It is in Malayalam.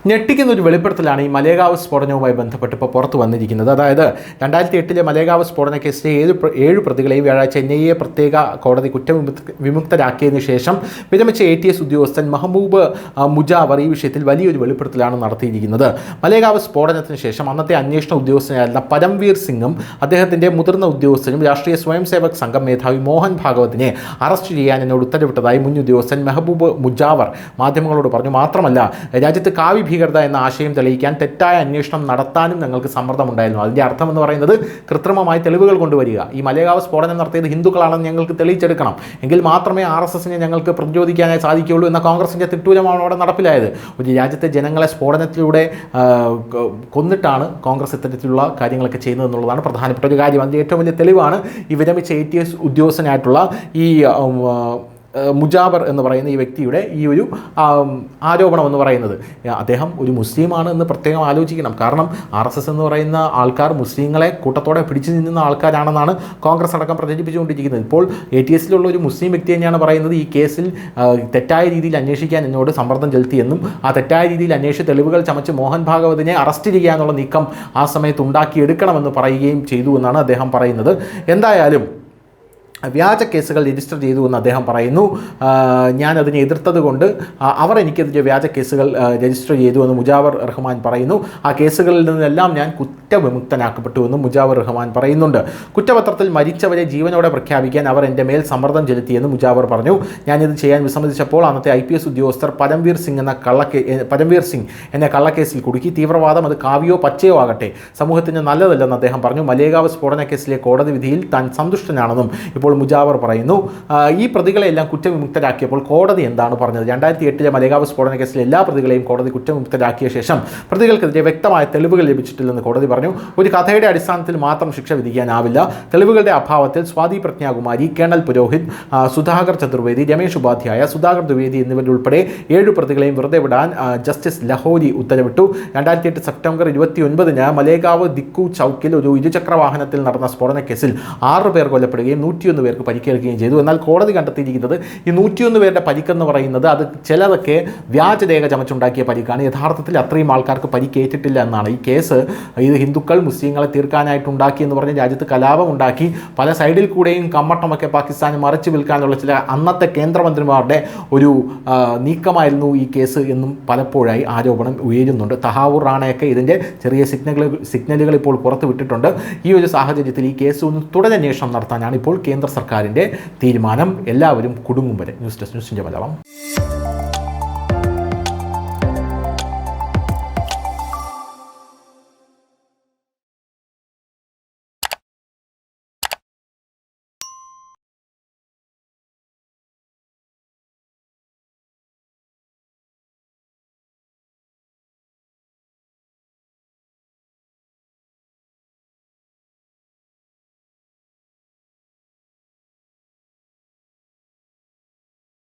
ഞെട്ടിക്കുന്ന ഒരു വെളിപ്പെടുത്തലാണ് ഈ മലേഗാവ് സ്ഫോടനവുമായി ബന്ധപ്പെട്ട് ഇപ്പോൾ പുറത്തു വന്നിരിക്കുന്നത്. അതായത് 2008 മലേഗാവ് സ്ഫോടന കേസിലെ 7 പ്രതികളെയും വ്യാഴാഴ്ച NIA പ്രത്യേക കോടതി കുറ്റവിമുക്തരാക്കിയതിനു ശേഷം വിരമിച്ച ATS ഉദ്യോഗസ്ഥൻ മെഹബൂബ് മുജാവർ ഈ വിഷയത്തിൽ വലിയൊരു വെളിപ്പെടുത്തലാണ് നടത്തിയിരിക്കുന്നത്. മലേഗാവ് സ്ഫോടനത്തിന് ശേഷം അന്നത്തെ അന്വേഷണ ഉദ്യോഗസ്ഥനായിരുന്ന പരംവീർ സിംഗും അദ്ദേഹത്തിൻ്റെ മുതിർന്ന ഉദ്യോഗസ്ഥനും രാഷ്ട്രീയ സ്വയം സേവക് സംഘം മേധാവി മോഹൻ ഭാഗവതിനെ അറസ്റ്റ് ചെയ്യാൻ എന്നോട് ഉത്തരവിട്ടതായി മുൻ ഉദ്യോഗസ്ഥൻ മെഹബൂബ് മുജാവർ മാധ്യമങ്ങളോട് പറഞ്ഞു. മാത്രമല്ല, രാജ്യത്ത് കാവ്യ ഭീകരത എന്ന ആശയം തെളിയിക്കാൻ തെറ്റായ അന്വേഷണം നടത്താനും ഞങ്ങൾക്ക് സമ്മർദ്ദമുണ്ടായിരുന്നു. അതിൻ്റെ അർത്ഥം എന്ന് പറയുന്നത് കൃത്രിമമായി തെളിവുകൾ കൊണ്ടുവരിക. ഈ മലേഗാവ് സ്ഫോടനം നടത്തിയത് ഹിന്ദുക്കളാണെന്ന് ഞങ്ങൾക്ക് തെളിയിച്ചെടുക്കണം, എങ്കിൽ മാത്രമേ RSSനെ ഞങ്ങൾക്ക് പ്രതിരോധിക്കാനായി സാധിക്കുകയുള്ളൂ എന്ന കോൺഗ്രസിൻ്റെ തിട്ടൂരമാണ് അവിടെ നടപ്പിലായത്. ഒരു രാജ്യത്തെ ജനങ്ങളെ സ്ഫോടനത്തിലൂടെ കൊന്നിട്ടാണ് കോൺഗ്രസ് ഇത്തരത്തിലുള്ള കാര്യങ്ങളൊക്കെ ചെയ്യുന്നതെന്നുള്ളതാണ് പ്രധാനപ്പെട്ട ഒരു കാര്യം. അതിൻ്റെ ഏറ്റവും വലിയ തെളിവാണ് ഈ വിരമിച്ച ATS ഉദ്യോഗസ്ഥനായിട്ടുള്ള ഈ മുജാബർ എന്ന് പറയുന്ന ഈ വ്യക്തിയുടെ ഈ ഒരു ആരോപണം എന്ന് പറയുന്നത്. അദ്ദേഹം ഒരു മുസ്ലിമാണ് എന്ന് പ്രത്യേകം ആലോചിക്കണം. കാരണം RSS എന്ന് പറയുന്ന ആൾക്കാർ മുസ്ലിങ്ങളെ കൂട്ടത്തോടെ പിടിച്ചു നിന്നുന്ന ആൾക്കാരാണെന്നാണ് കോൺഗ്രസ് അടക്കം പ്രചരിപ്പിച്ചുകൊണ്ടിരിക്കുന്നത്. ഇപ്പോൾ ATSലുള്ള ഒരു മുസ്ലിം വ്യക്തി തന്നെയാണ് പറയുന്നത് ഈ കേസിൽ തെറ്റായ രീതിയിൽ അന്വേഷിക്കാൻ എന്നോട് സമ്മർദ്ദം ചെലുത്തിയെന്നും ആ തെറ്റായ രീതിയിൽ അന്വേഷിച്ച് തെളിവുകൾ ചമച്ച് മോഹൻ ഭാഗവതിനെ അറസ്റ്റ് ചെയ്യാനുള്ള നീക്കം ആ സമയത്ത് ഉണ്ടാക്കിയെടുക്കണമെന്ന് പറയുകയും ചെയ്തു എന്നാണ് അദ്ദേഹം പറയുന്നത്. എന്തായാലും വ്യാജ കേസുകൾ രജിസ്റ്റർ ചെയ്തു എന്ന് അദ്ദേഹം പറയുന്നു. ഞാനതിനെ എതിർത്തത് കൊണ്ട് അവർ എനിക്കെതിരെ വ്യാജ കേസുകൾ രജിസ്റ്റർ ചെയ്തു എന്ന് മുജാവർ റഹ്മാൻ പറയുന്നു. ആ കേസുകളിൽ നിന്നെല്ലാം ഞാൻ കുറ്റവിമുക്തനാക്കപ്പെട്ടു എന്ന് മുജാവർ റഹ്മാൻ പറയുന്നുണ്ട്. കുറ്റപത്രത്തിൽ മരിച്ചവരെ ജീവനോടെ പ്രഖ്യാപിക്കാൻ അവർ എൻ്റെ മേൽ സമ്മർദ്ദം ചെലുത്തിയെന്ന് മുജാവർ പറഞ്ഞു. ഞാനിത് ചെയ്യാൻ വിസമ്മതിച്ചപ്പോൾ അന്നത്തെ IPS ഉദ്യോഗസ്ഥർ പരംവീർ സിംഗ് എന്നെ കള്ളക്കേസിൽ കുടുക്കി. തീവ്രവാദം അത് കാവ്യോ പച്ചയോ ആകട്ടെ സമൂഹത്തിന് നല്ലതല്ലെന്ന് അദ്ദേഹം പറഞ്ഞു. മലേഗാവ് സ്ഫോടന കേസിലെ കോടതി വിധിയിൽ താൻ സന്തുഷ്ടനാണെന്നും ഇപ്പോൾ മുജാവർ പറയുന്നു. ഈ പ്രതികളെല്ലാം കുറ്റവിമുക്തരാക്കിയപ്പോൾ കോടതി എന്താണ് പറഞ്ഞത്? 2008 മലേഗാവ് സ്ഫോടന കേസിലെ എല്ലാ പ്രതികളെയും കോടതി കുറ്റവിമുക്തരാക്കിയ ശേഷം പ്രതികൾക്കെതിരെ വ്യക്തമായ തെളിവുകൾ ലഭിച്ചിട്ടില്ലെന്ന് കോടതി പറഞ്ഞു. ഒരു കഥയുടെ അടിസ്ഥാനത്തിൽ മാത്രം ശിക്ഷ വിധിക്കാനാവില്ല. തെളിവുകളുടെ അഭാവത്തിൽ സ്വാതി പ്രജ്ഞാകുമാരി, കേണൽ പുരോഹിത്, സുധാകർ ചതുർവേദി, രമേശ് ഉപാധ്യായ, സുധാകർ ദ്വിവേദി എന്നിവരുൾപ്പെടെ 7 പ്രതികളെയും വെറുതെ വിടാൻ ജസ്റ്റിസ് ലഹോരി ഉത്തരവിട്ടു. 2008 സെപ്റ്റംബർ 29 മലേഗാവ് ദിക്കു ചൗക്കിൽ ഒരു ഇരുചക്ര വാഹനത്തിൽ നടന്ന സ്ഫോടന കേസിൽ 6 പേർ കൊല്ലപ്പെടുകയും 101 പേർക്ക് പരിക്കേൽക്കുകയും ചെയ്തു. എന്നാൽ കോടതി കണ്ടെത്തിയിരിക്കുന്നത് ഈ 101 പേരുടെ പരിക്കെന്ന് പറയുന്നത് അത് ചിലതൊക്കെ വ്യാജരേഖ ചമച്ചുണ്ടാക്കിയ പരിക്കാണ്. യഥാർത്ഥത്തിൽ അത്രയും ആൾക്കാർക്ക് പരിക്കേറ്റിട്ടില്ല എന്നാണ്. ഈ കേസ് ഇത് ഹിന്ദുക്കൾ മുസ്ലിങ്ങളെ തീർക്കാനായിട്ടുണ്ടാക്കി എന്ന് പറഞ്ഞ് രാജ്യത്ത് കലാപം ഉണ്ടാക്കി പല സൈഡിൽ കൂടെയും കമ്മട്ടമൊക്കെ പാകിസ്ഥാന് മറിച്ചു വിൽക്കാനുള്ള ചില അന്നത്തെ കേന്ദ്രമന്ത്രിമാരുടെ ഒരു നീക്കമായിരുന്നു ഈ കേസ് എന്നും പലപ്പോഴായി ആരോപണം ഉയരുന്നുണ്ട്. തഹാവൂർ റാണയൊക്കെ ഇതിൻ്റെ ചെറിയ സിഗ്നലുകൾ ഇപ്പോൾ പുറത്തു വിട്ടിട്ടുണ്ട്. ഈ ഒരു സാഹചര്യത്തിൽ ഈ കേസ് ഒന്ന് തുടരന്വേഷണം നടത്താനാണ് ഇപ്പോൾ കേന്ദ്ര സർക്കാരിൻ്റെ തീരുമാനം. എല്ലാവരും കുടുങ്ങും വരെ. ന്യൂസ് ഡെസ്ക് ന്യൂസിൻ്റെ മലയാളം.